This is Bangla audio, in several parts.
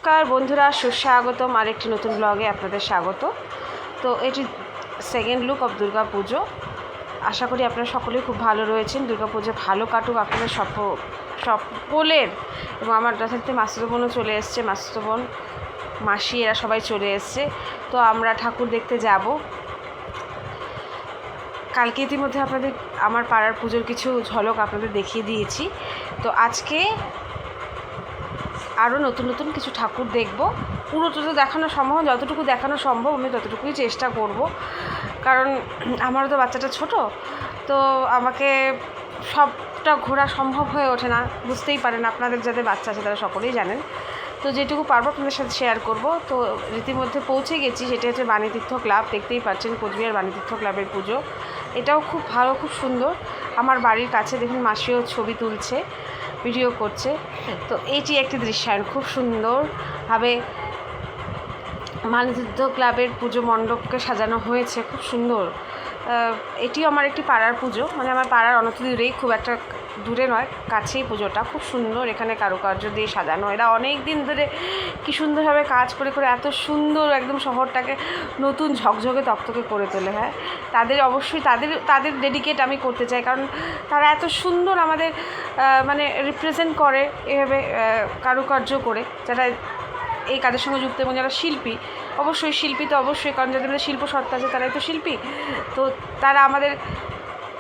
নমস্কার বন্ধুরা, সুস্বাগতম আরেকটি নতুন ব্লগে আপনাদের স্বাগত। তো এটি সেকেন্ড লুক অফ দুর্গা পুজো। আশা করি আপনারা সকলেই খুব ভালো রয়েছেন। দুর্গা পুজো ভালো কাটুক আপনাদের সকলের। এবং আমার যথার্থে মাসিতো বোনও চলে এসছে, মাসিতো বোন মাসি এরা সবাই চলে এসছে। তো আমরা ঠাকুর দেখতে যাব। কালকে ইতিমধ্যে আপনাদের আমার পাড়ার পুজোর কিছু ঝলক আপনাদের দেখিয়ে দিয়েছি। তো আজকে আরও নতুন নতুন কিছু ঠাকুর দেখব। পুরোটা তো দেখানো সম্ভব, যতটুকু দেখানো সম্ভব আমি ততটুকুই চেষ্টা করব, কারণ আমারও তো বাচ্চাটা ছোট, তো আমাকে সবটা ঘোরা সম্ভব হয়ে ওঠে না, বুঝতেই পারেন। আপনাদের যাদের বাচ্চা আছে তারা সকলেই জানেন। তো যেটুকু পারবো আপনাদের সাথে শেয়ার করব। তো রীতিমধ্যে পৌঁছে গেছি, সেটা হচ্ছে বাণীতীর্থ ক্লাব। দেখতেই পাচ্ছেন কোচবিহার বাণীতীর্থ ক্লাবের পুজো। এটাও খুব ভালো, খুব সুন্দর। আমার বাড়ির কাছে দেখুন মাসিও ছবি তুলছে, ভিডিও করছে। তো এটি একটি দৃশ্যায়ন, খুব সুন্দরভাবে বাণীতীর্থ ক্লাবের পুজো মণ্ডপকে সাজানো হয়েছে, খুব সুন্দর। এটিও আমার একটি পাড়ার পুজো, মানে আমার পাড়ার অনেক দূরেই, খুব একটা দূরে নয়, কাছেই পুজোটা। খুব সুন্দর এখানে কারুকার্য দিয়ে সাজানো। এরা অনেক দিন ধরে কী সুন্দরভাবে কাজ করে করে এত সুন্দর একদম শহরটাকে নতুন ঝকঝকে তকতকে করে তোলে। হ্যাঁ, তাদের অবশ্যই তাদের ডেডিকেট আমি করতে চাই, কারণ তারা এত সুন্দর আমাদের মানে রিপ্রেজেন্ট করে এভাবে কারুকার্য করে, যারা এই কাজের সঙ্গে যুক্ত এবং যারা শিল্পী। অবশ্যই শিল্পী তো অবশ্যই, কারণ যাদের মধ্যে শিল্প সত্তা আছে তারাই তো শিল্পী। তো তারা আমাদের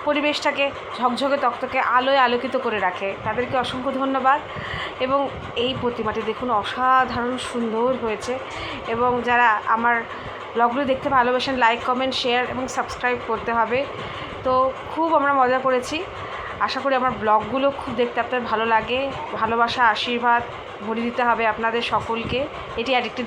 পরিবেশটাকে ঝকঝকে তকতকে আলোয় আলোকিত করে রাখে, তাদেরকে অসংখ্য ধন্যবাদ। এবং এই প্রতিমাটি দেখুন অসাধারণ সুন্দর হয়েছে। এবং যারা আমার ব্লগগুলো দেখতে ভালোবাসেন, লাইক কমেন্ট শেয়ার এবং সাবস্ক্রাইব করতে হবে। তো খুব আমরা মজা করেছি। আশা করি আমার ব্লগগুলো খুব দেখতে আপনাদের ভালো লাগে। ভালোবাসা আশীর্বাদ ভরিয়ে দিতে হবে আপনাদের সকলকে। এটি আরেকটি